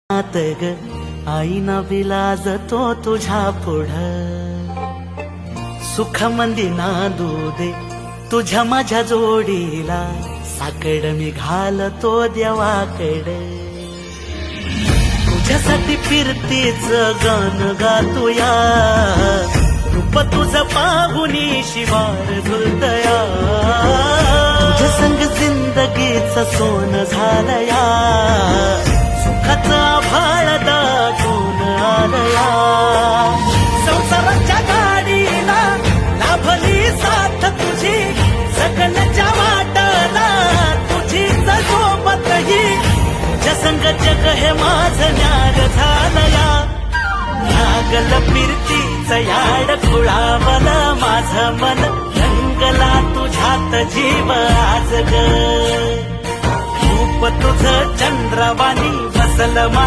ग आईना विलाज तो तुझ्या पुढं सुख मंदी नांदू दे तुझ्या माझ्या जोडीला साकड मी घालतो देवाकडे तुझ्यासाठी फिरतेच गाणं गातोया रूप तुझं पाहुनी शिवार झुलतया तुझ्या संग जिंदगीच सोन झालया सुखाचा आभाळ दाटून आलया संसाराच्या गाडीला लाभली साथ तुझी सगळ्यांच्या वाटला तुझीच सोबतही तुझ्या संग जग हे माझं न्याग झालया लागल फिरतीच याड खुळावला माझं मन रंगला तुझ्यात जीव आज ग रूप तुझं चंद्रवाणी बसल माझ्या